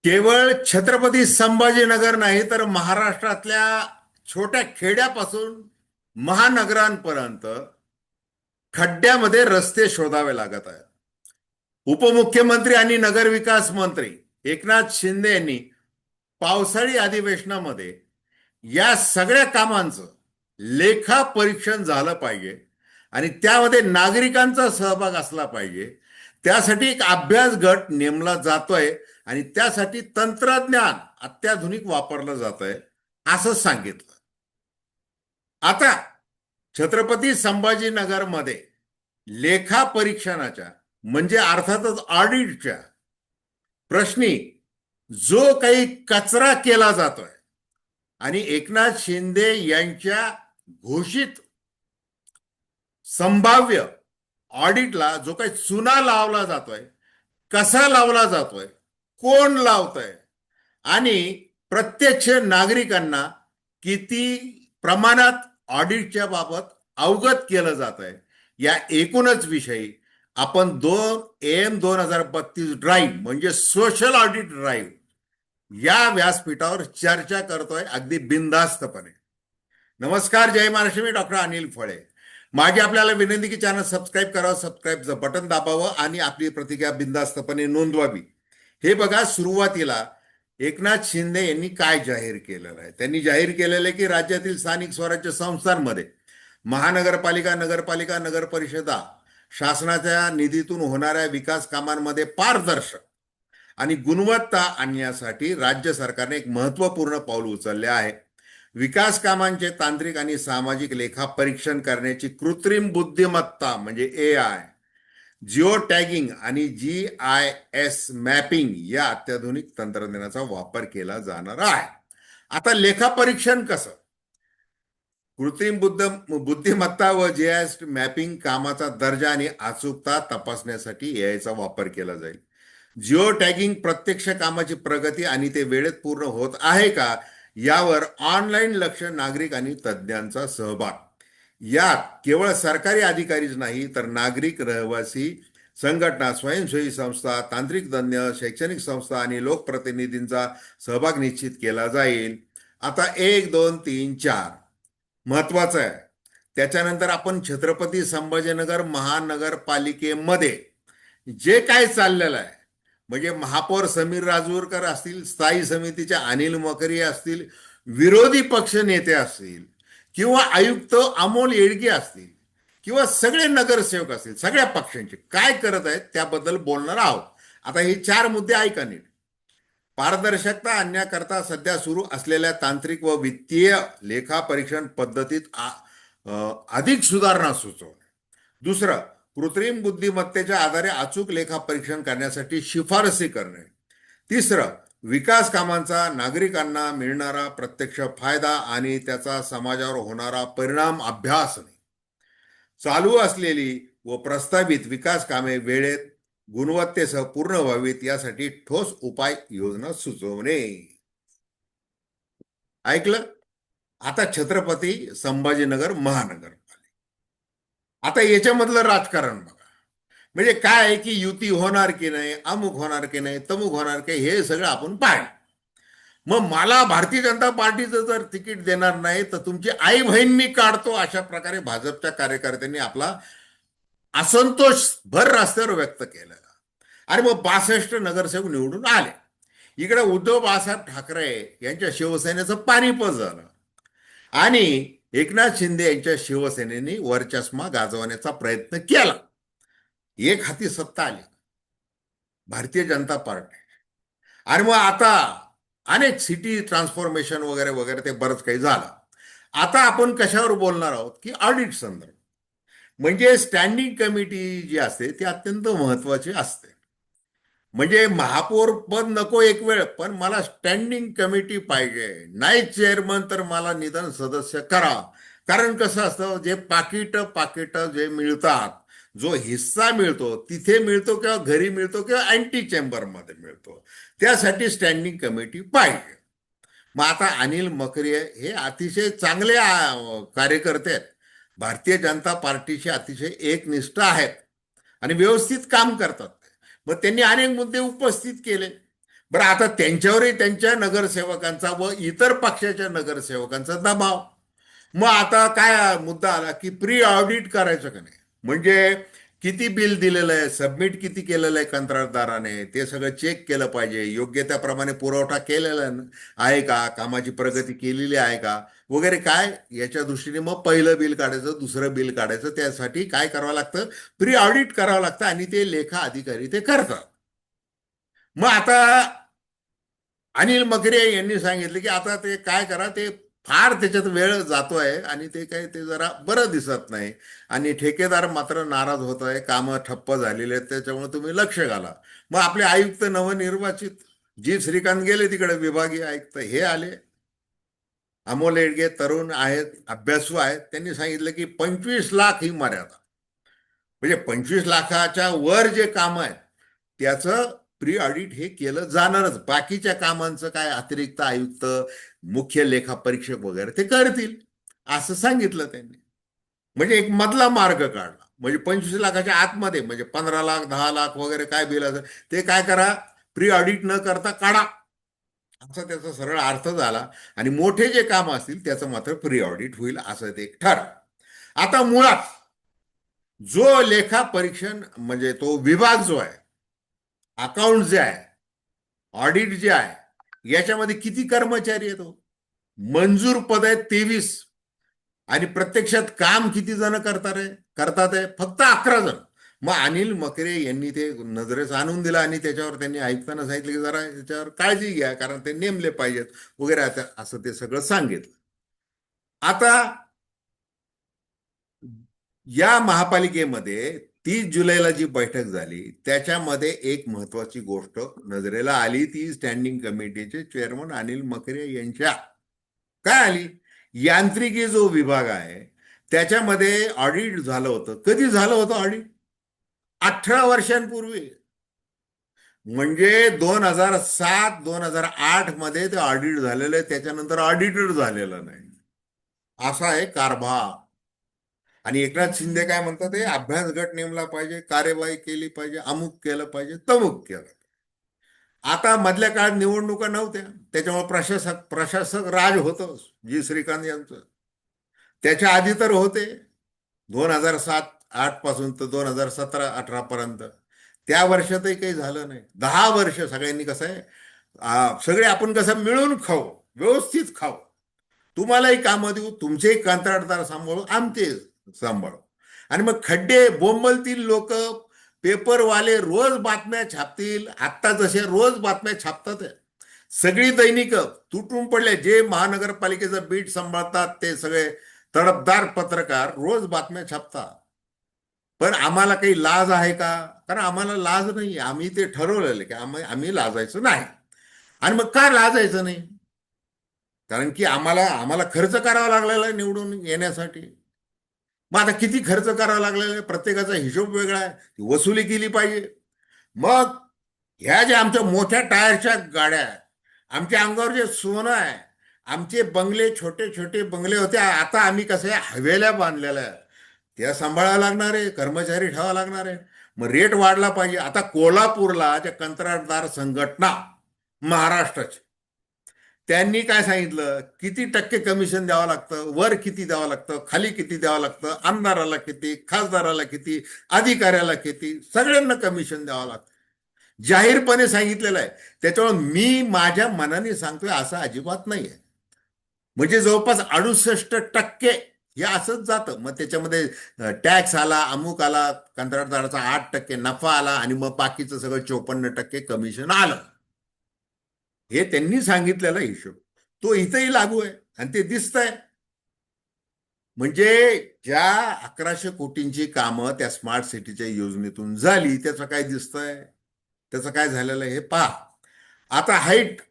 केवळ छत्रपती संभाजीनगर नाही तर महाराष्ट्रातल्या छोट्या खेड्यापासून महानगरांपर्यंत खड्ड्यामध्ये रस्ते शोधावे लागत आहेत. उपमुख्यमंत्री आणि नगरविकास मंत्री एकनाथ शिंदे यांनी पावसाळी अधिवेशनामध्ये या सगळ्या कामांचं लेखापरीक्षण झालं पाहिजे आणि त्यामध्ये नागरिकांचा सहभाग असला पाहिजे. त्यासाठी एक अभ्यास गट नेमला जातोय आणि त्यासाठी तंत्रज्ञान अत्याधुनिक वापरलं जात आहे असं सांगितलं. आता छत्रपती संभाजीनगरमध्ये लेखा परीक्षणाच्या म्हणजे अर्थातच ऑडिटच्या प्रश्नी जो काही कचरा केला जातोय आणि एकनाथ शिंदे यांच्या घोषित संभाव्य ऑडिटला जो काही चुना लावला जातोय, कसा लावला जातोय, कोण लावतंय आणि प्रत्यक्ष नागरिकांना किती प्रमाणात ऑडिटच्या बाबत अवगत केलं जात आहे, या एकूणच विषयी आपण AM 2032 ड्राईव्ह म्हणजे सोशल ऑडिट ड्राईव्ह या व्यासपीठावर चर्चा करतोय अगदी बिनधास्तपणे. नमस्कार, जय महाराष्ट्र. मी डॉक्टर अनिल फळे. माझी आपल्याला विनंती की चॅनल सबस्क्राईब करावं, सबस्क्राईबचं बटन दाबावं आणि आपली प्रतिक्रिया बिनधास्तपणे नोंदवावी. हे बघा, सुरुवातीला एकनाथ शिंदे यांनी काय जाहीर केलेलं आहे. त्यांनी जाहीर केलेलं आहे की राज्यातील स्थानिक स्वराज्य संस्थांमध्ये महानगरपालिका, नगरपालिका, नगरपरिषदा शासनाच्या निधीतून होणाऱ्या विकास कामांमध्ये पारदर्शक आणि गुणवत्ता आणण्यासाठी राज्य सरकारने एक महत्वपूर्ण पाऊल उचलले आहे. विकास कामांचे तांत्रिक आणि सामाजिक लेखापरीक्षण करण्याची कृत्रिम बुद्धिमत्ता म्हणजे AI, जिओ टॅगिंग आणि GIS मॅपिंग या अत्याधुनिक तंत्रज्ञानाचा वापर केला जाणार आहे. आता लेखापरीक्षण कसं? कृत्रिम बुद्धिमत्ता व GIS मॅपिंग कामाचा दर्जा आणि अचूकता तपासण्यासाठी AIचा वापर केला जाईल. जिओ टॅगिंग प्रत्यक्ष कामाची प्रगती आणि ते वेळेत पूर्ण होत आहे का यावर ऑनलाईन लक्ष, नागरिक आणि तज्ज्ञांचा सहभाग. यात केवळ सरकारी अधिकारीच नाही तर नागरिक, रहिवासी, संघटना, स्वयंसेवी संस्था, तांत्रिक तज्ञ, शैक्षणिक संस्था आणि लोकप्रतिनिधींचा सहभाग निश्चित केला जाईल. आता 1, 2, 3, 4 महत्वाचं आहे. त्याच्यानंतर आपण छत्रपती संभाजीनगर महानगरपालिकेमध्ये जे काय चाललेलं आहे म्हणजे महापौर समीर राजूरकर असतील, स्थायी समितीचे अनिल मकरी असतील, विरोधी पक्ष नेते असतील किंवा आयुक्त अमोल येडगे असतील किंवा सगळे नगरसेवक असतील, सगळ्या पक्षांचे काय करत आहेत त्याबद्दल बोलणार आहोत. आता हे 4 मुद्दे ऐका नीट. पारदर्शकता आणण्याकरता सध्या सुरू असलेल्या तांत्रिक व वित्तीय लेखापरीक्षण पद्धतीत अधिक सुधारणा सुचवणे. दुसरं, कृत्रिम बुद्धिमत्तेच्या आधारे अचूक लेखापरीक्षण करण्यासाठी शिफारसी करणे. तिसरं, विकास कामांचा नागरिकांना मिळणारा प्रत्यक्ष फायदा आणि त्याचा समाजावर होणारा परिणाम अभ्यासणे. चालू असलेली व प्रस्तावित विकास कामे वेळेत, गुणवत्तेसह पूर्ण व्हावीत यासाठी ठोस उपाय योजना सुचवणे. ऐकलं? आता छत्रपती संभाजीनगर महानगरपालिका. आता याच्यामधलं राजकारण बघा. म्हणजे काय आहे की युती होणार की नाही, अमुक होणार की नाही, तमुक होणार की, हे सगळं आपण पाहिलं. मग मला भारतीय जनता पार्टीचं जर तिकीट देणार नाही तर तुमची आई बहीण मी काढतो, अशा प्रकारे भाजपच्या कार्यकर्त्यांनी आपला असंतोष भर रस्त्यावर व्यक्त केलेला. आणि मग 62 नगरसेवक निवडून आले. इकडे उद्धव बाळासाहेब ठाकरे यांच्या शिवसेनेचं पानिपत झालं आणि एकनाथ शिंदे यांच्या शिवसेनेने वरचष्मा गाजवण्याचा प्रयत्न केला. एक हाती सत्ता आली भारतीय जनता पार्टी. आणि मग आता अनेक सिटी ट्रान्सफॉर्मेशन वगैरे वगैरे ते बरंच काही झालं. आता आपण कशावर बोलणार आहोत की ऑडिट संदर्भ म्हणजे स्टँडिंग कमिटी जी असते ती अत्यंत महत्वाची असते. म्हणजे महापौर पद नको एक वेळ, पण मला स्टँडिंग कमिटी पाहिजे. नाही चेअरमन तर मला निदान सदस्य करा. कारण कसं असतं, जे पाकिट जे मिळतात, जो हिस्सा मिळतो तिथे मिळतो किंवा घरी मिळतो किंवा अँटी चेंबरमध्ये मिळतो, त्यासाठी स्टँडिंग कमिटी पाहिजे. मग आता अनिल मकरी हे अतिशय चांगले कार्यकर्ते आहेत, भारतीय जनता पार्टीचे अतिशय एकनिष्ठ आहेत आणि व्यवस्थित काम करतात. मग त्यांनी अनेक मुद्दे उपस्थित केले. बरं, आता त्यांच्यावरही त्यांच्या नगरसेवकांचा व इतर पक्षाच्या नगरसेवकांचा दबाव. मग आता काय मुद्दा आला की प्री ऑडिट करायचं का नाही, म्हणजे किती बिल दिलेलं आहे, सबमिट किती केलेलं आहे कंत्राटदाराने, ते सगळं चेक केलं पाहिजे, योग्य त्याप्रमाणे पुरवठा केलेला आहे का, कामाची प्रगती केलेली आहे का वगैरे, काय याच्या दृष्टीने मग पहिलं बिल काढायचं, दुसरं बिल काढायचं. त्यासाठी काय करावं लागतं, प्री ऑडिट करावं लागतं आणि ते लेखा अधिकारी ते करतात. मग आता अनिल मकरे यांनी सांगितलं की आता ते काय करा, ते फार त्याच्यात वेळ जातोय आणि ते काही ते जरा बरं दिसत नाही आणि ठेकेदार मात्र नाराज होत आहे, कामं ठप्प झालेली आहेत, त्याच्यामुळे तुम्ही लक्ष घाला. मग आपले आयुक्त नवनिर्वाचित जी श्रीकांत गेले तिकडे, विभागीय आयुक्त हे आले, अमोल येडगे तरुण आहेत, अभ्यासू आहेत, त्यांनी सांगितलं की 25 लाख ही मर्यादा, म्हणजे 25 लाखाच्या वर जे काम आहे त्याचं प्री ऑडिट हे केलं जाणारच. बाकीच्या कामांचं काय अतिरिक्त आयुक्त, मुख्य लेखापरीक्षक वगैरे ते करतील, असं सांगितलं त्यांनी. म्हणजे एक मधला मार्ग काढला, म्हणजे 25 लाखाच्या आतमध्ये, म्हणजे 15 लाख, 10 लाख वगैरे काय बिल असेल ते काय करा, प्री ऑडिट न करता काढा, असा त्याचा सरळ अर्थ झाला. आणि मोठे जे काम असतील त्याचं मात्र प्री ऑडिट होईल, असं ते एक ठरलं. आता मुळात जो लेखा परीक्षण म्हणजे तो विभाग जो आहे, अकाउंट जे आहे, ऑडिट जे आहे, याच्यामध्ये किती कर्मचारी येतो, मंजूर पद आहेत 23, आणि प्रत्यक्षात काम किती जण करतात आहे फक्त 11 जण. मग अनिल मकरे यांनी ते नजरेस आणून दिलं आणि त्याच्यावर त्यांनी आयुक्तांना सांगितलं की जरा याच्यावर काळजी घ्या, कारण ते नेमले पाहिजेत वगैरे, आता असं ते सगळं सांगितलं. आता या महापालिकेमध्ये 30 जुलैला जी बैठक झाली त्याच्यामध्ये एक महत्वाची गोष्ट नजरेला आली, ती स्टँडिंग कमिटीचे चेअरमन अनिल मकरे यांच्या काय आली, यांत्रिकी जो विभाग आहे त्याच्यामध्ये ऑडिट झालं होतं. कधी झालं होतं ऑडिट? 18 वर्षांपूर्वी, म्हणजे 2007-2008 मध्ये ते ऑडिट झालेलं आहे, त्याच्यानंतर ऑडिटर झालेलं नाही, असा आहे कारभार. आणि एकनाथ शिंदे काय म्हणतात, ते अभ्यास गट नेमला पाहिजे, कार्यवाही केली पाहिजे, अमुक केलं पाहिजे, तमुक केलं. आता मधल्या काळात निवडणुका नव्हत्या, त्याच्यामुळे प्रशासक राज होतं जी श्रीकांत यांचं. त्याच्या आधी तर होते 2007-8 पासून तर 2017-18 पर्यंत. त्या वर्षातही काही झालं नाही. 10 वर्ष सगळ्यांनी कसं आहे, सगळे आपण कसं मिळून खाऊ, व्यवस्थित खाऊ, तुम्हालाही कामं देऊ, तुमचेही कंत्राटदार सांभाळू, आमचे सांभाळू. आणि मग खड्डे बोंबलतील लोक, पेपरवाले रोज बातम्या छापतील, आत्ता जसे रोज बातम्या छापतात सगळी दैनिक तुटून पडले, जे महानगरपालिकेचं बीट सांभाळतात ते सगळे तडफदार पत्रकार रोज बातम्या छापतात. पण आम्हाला काही लाज आहे का? कारण आम्हाला लाज नाही, आम्ही ते ठरवलेलं की आम्ही लाजायचं नाही. आणि मग का लाजायचं नाही? कारण की आम्हाला आम्हाला खर्च करावा लागलेला आहे निवडून येण्यासाठी. मग आता किती खर्च करावा लागलेला आहे, प्रत्येकाचा हिशोब वेगळा आहे, ती वसुली केली पाहिजे. मग ह्या ज्या आमच्या मोठ्या टायरच्या गाड्या आहेत, आमच्या अंगावर जे सोनं आहे, आमचे बंगले छोटे छोटे बंगले होते, आता आम्ही कसे हवेल्या बांधलेल्या आहेत, त्या सांभाळायला लागणार आहे, कर्मचारी ठेवावा लागणार आहे. मग रेट वाढला पाहिजे. आता कोल्हापूरला ज्या कंत्राटदार संघटना महाराष्ट्राची, त्यांनी काय सांगितलं, किती टक्के कमिशन द्यावं लागतं, वर किती द्यावं लागतं, खाली किती द्यावं लागतं, आमदाराला किती, खासदाराला किती, अधिकाऱ्याला किती, सगळ्यांना कमिशन द्यावं लागतं, जाहीरपणे सांगितलेलं आहे. त्याच्यामुळे मी माझ्या मनाने सांगतोय असं अजिबात नाहीये. म्हणजे जवळपास 68% हे असंच जातं. मग त्याच्यामध्ये टॅक्स आला, अमुक आला, कंत्राटदाराचा 8% नफा आला आणि मग बाकीचं सगळं 54% कमिशन आलं. हे त्यांनी सांगितलेला हिशोब तो इथंही लागू आहे आणि ते दिसतंय. म्हणजे ज्या 1100 कोटींची कामं त्या स्मार्ट सिटीच्या योजनेतून झाली, त्याचं काय दिसतंय, त्याचं काय झालेलं आहे हे पहा. आता हाईट,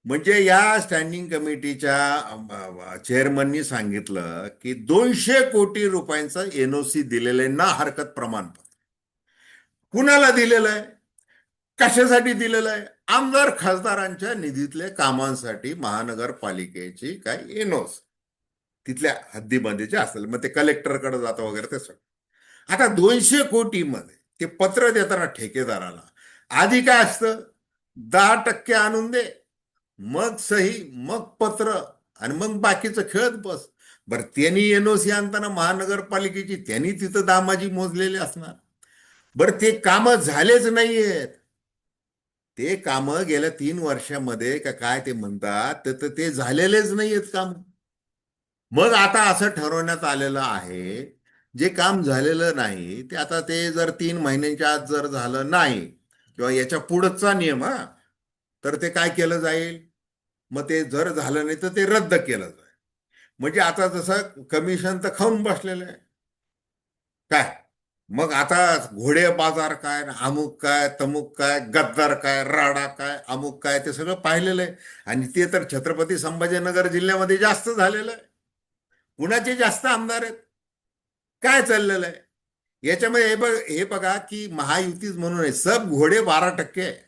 म्हणजे या स्टँडिंग कमिटीच्या चेअरमननी सांगितलं की 200 कोटी रुपयांचं एनओसी दिलेलं आहे, ना हरकत प्रमाणपत्र. कुणाला दिलेलं आहे, कशासाठी दिलेलं आहे? आमदार खासदारांच्या निधीतल्या कामांसाठी महानगरपालिकेची काय एनओसी तिथल्या हद्दीमध्ये जे असेल, मग ते कलेक्टरकडे जातं वगैरे ते सगळं. आता 200 कोटी मध्ये ते पत्र देताना ठेकेदाराला आधी काय असतं, 10% आणून दे, मग सही, मग पत्र, आणि मग बाकीचं खेळत बस. बरं, त्यांनी एनओसी आणताना महानगरपालिकेची त्यांनी तिथं दामाजी मोजलेले असणार. बरं, ते कामं झालेच नाहीयेत. ते कामं गेल्या 3 वर्षामध्ये का काय ते म्हणतात, तर ते झालेलेच नाहीयेत काम. मग आता असं ठरवण्यात आलेलं आहे, जे काम झालेलं नाही ते आता ते जर 3 महिन्यांच्या आत जर झालं नाही, किंवा याच्या पुढचा नियम हा, तर ते काय केलं जाईल, मग ते जर झालं नाही तर ते रद्द केलं जाईल. म्हणजे आता जसं कमिशन तर खाऊन बसलेलं आहे काय. मग आता घोडे बाजार काय, अमुक काय, तमुक काय, गद्दार काय, राडा काय, अमुक काय, ते सगळं पाहिलेलं आहे. आणि ते तर छत्रपती संभाजीनगर जिल्ह्यामध्ये जास्त झालेलं आहे. कुणाचे जास्त आमदार आहेत, काय चाललेलं आहे याच्यामध्ये. हे बघा की महायुतीच म्हणून आहे, सब घोडे 12% आहे.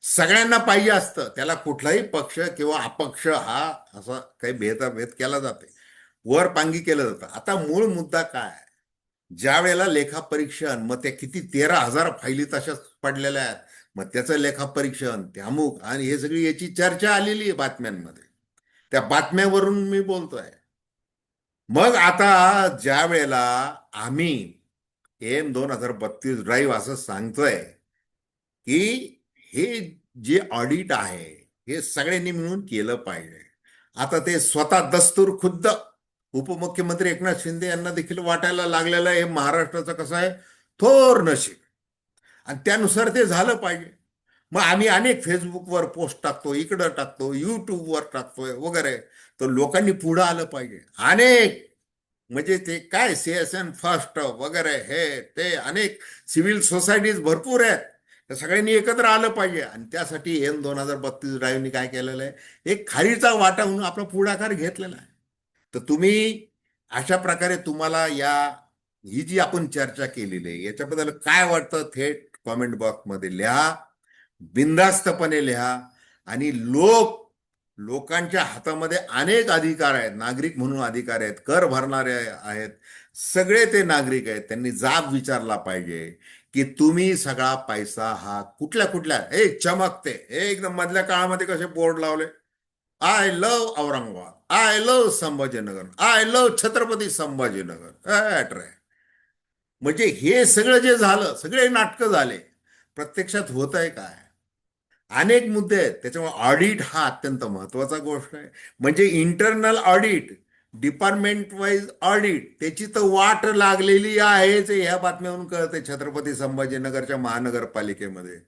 सगळ्यांना पाहिजे असतं, त्याला कुठलाही पक्ष किंवा अपक्ष हा असा काही भेदाभेद केला जाते, वर पांगी केलं जातं. आता मूळ मुद्दा काय आहे? ज्या वेळेला लेखापरीक्षण, मग त्या किती 13,000 फायली तशाच पडलेल्या आहेत, मग त्याचं लेखापरीक्षण, ते अमुक, आणि हे सगळी याची चर्चा आलेली आहे बातम्यांमध्ये. त्या बातम्यावरून मी बोलतोय. मग आता ज्या वेळेला आम्ही M-2032 ड्राईव्ह असं सांगतोय की हे जे ऑडिट आहे हे सगळ्यांनी मिळून केलं पाहिजे. आता ते स्वतः दस्तूर खुद्द उपमुख्यमंत्री एकनाथ शिंदे यांना देखील वाटायला लागलेलं आहे, हे महाराष्ट्राचं कसं आहे थोर नशीब, आणि त्यानुसार ते झालं पाहिजे. मग आम्ही अनेक फेसबुकवर पोस्ट टाकतो, इकडं टाकतो, युट्यूबवर टाकतोय वगैरे. तर लोकांनी पुढं आलं पाहिजे. अनेक, म्हणजे ते काय CSN फर्स्ट वगैरे, हे ते अनेक सिव्हिल सोसायटीज भरपूर आहेत. त्या सगळ्यांनी एकत्र आलं पाहिजे, आणि त्यासाठी M-2032 ड्राईव्हनी काय केलेलं आहे, एक खारीचा वाटा म्हणून आपला पुढाकार घेतलेला आहे. तर तुम्ही अशा प्रकारे, तुम्हाला ही जी आपण चर्चा केलेली आहे याच्याबद्दल काय वाटतं, थेट कॉमेंट बॉक्समध्ये लिहा, बिनधास्तपणे लिहा. आणि लोकांच्या हातामध्ये अनेक अधिकार आहेत, नागरिक म्हणून अधिकार आहेत, कर भरणारे आहेत, सगळे ते नागरिक आहेत. त्यांनी जाब विचारला पाहिजे की तुम्ही सगळा पैसा हा कुठल्या कुठल्या, चमकते एकदम मधल्या काळामध्ये कसे बोर्ड लावले, I love Aurangabad, I love Sambhajinagar, I love Chhatrapati Sambhajinagar. म्हणजे हे सगळं जे झालं, सगळे नाटकं झाले, प्रत्यक्षात होत आहे काय, अनेक मुद्दे आहेत. त्याच्यामुळे ऑडिट हा अत्यंत महत्वाचा गोष्ट आहे. म्हणजे internal audit, department wise audit, त्याची तर वाट लागलेली आहेच, ह्या बातम्यावरून कळते छत्रपती संभाजीनगरच्या महानगरपालिकेमध्ये.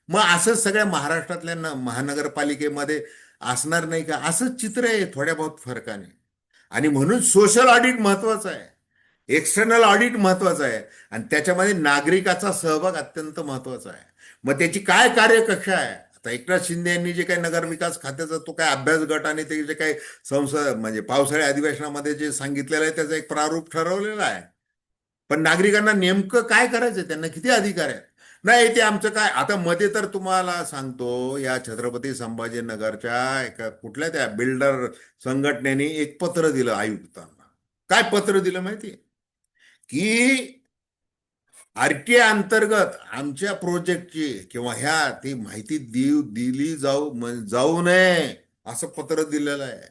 मग असंच सगळ्या महाराष्ट्रातल्या महानगरपालिकेमध्ये असणार नाही का, असंच चित्र आहे थोड्या बहुत फरकाने. आणि म्हणून सोशल ऑडिट महत्वाचं आहे, एक्सटर्नल ऑडिट महत्वाचं आहे, आणि त्याच्यामध्ये नागरिकाचा सहभाग अत्यंत महत्वाचा आहे. मग त्याची काय कार्यकक्षा आहे. आता एकनाथ शिंदे यांनी जे काही नगरविकास खात्याचा तो काय अभ्यास गट आणि ते जे काही संसद म्हणजे पावसाळी अधिवेशनामध्ये जे सांगितलेलं आहे त्याचं एक प्रारूप ठरवलेलं आहे. पण नागरिकांना नेमकं काय करायचं, त्यांना किती अधिकार आहे. नाही, ते आमचं काय, आता मध्ये तर तुम्हाला सांगतो, या छत्रपती संभाजीनगरच्या एका कुठल्या त्या बिल्डर संघटनेने एक पत्र दिलं आयुक्तांना. काय पत्र दिलं माहिती, की आरटीआय अंतर्गत आमच्या प्रोजेक्टची किंवा ह्या ती माहिती दिली जाऊ नये, असं पत्र दिलेलं आहे.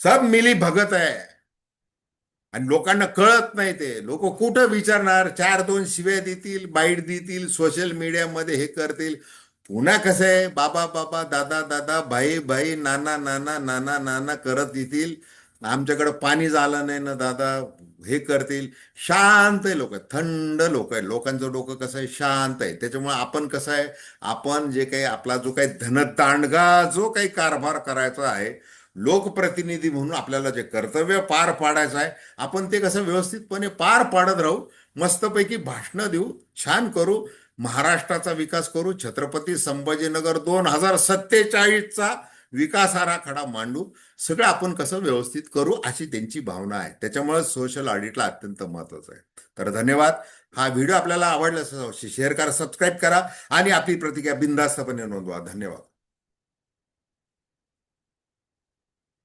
सब मिली भगत आहे, आणि लोकांना कळत नाही. ते लोक कुठं विचारणार, 4-2 शिव्या देतील, बाईट देतील, सोशल मीडियामध्ये हे करतील. पुन्हा कसं आहे, बाबा बाबा, दादा दादा, भाई भाई, नाना नाना, नाना नाना करत येतील. आमच्याकडे पाणी झालं नाही ना दादा, हे करतील. शांत आहे लोक, थंड लोक आहे, लोकांचं डोकं कसं आहे, शांत आहे. त्याच्यामुळे आपण कसं आहे, आपण जे काही आपला जो काही धनदांडगा जो काही कारभार करायचा आहे, लोकप्रतिनिधी म्हणून आपल्याला जे कर्तव्य पार पाडायचं आहे, आपण ते कसं व्यवस्थितपणे पार पाडत राहू, मस्तपैकी भाषणं देऊ, छान करू, महाराष्ट्राचा विकास करू, छत्रपती संभाजीनगर 2047चा विकास आराखडा मांडू, सगळं आपण कसं व्यवस्थित करू, अशी त्यांची भावना आहे. त्याच्यामुळे सोशल ऑडिटला अत्यंत महत्वाचं आहे. तर धन्यवाद. हा व्हिडिओ आपल्याला आवडला असेल शेअर करा, सबस्क्राईब करा, आणि आपली प्रतिक्रिया बिनधास्तपणे नोंदवा. धन्यवाद.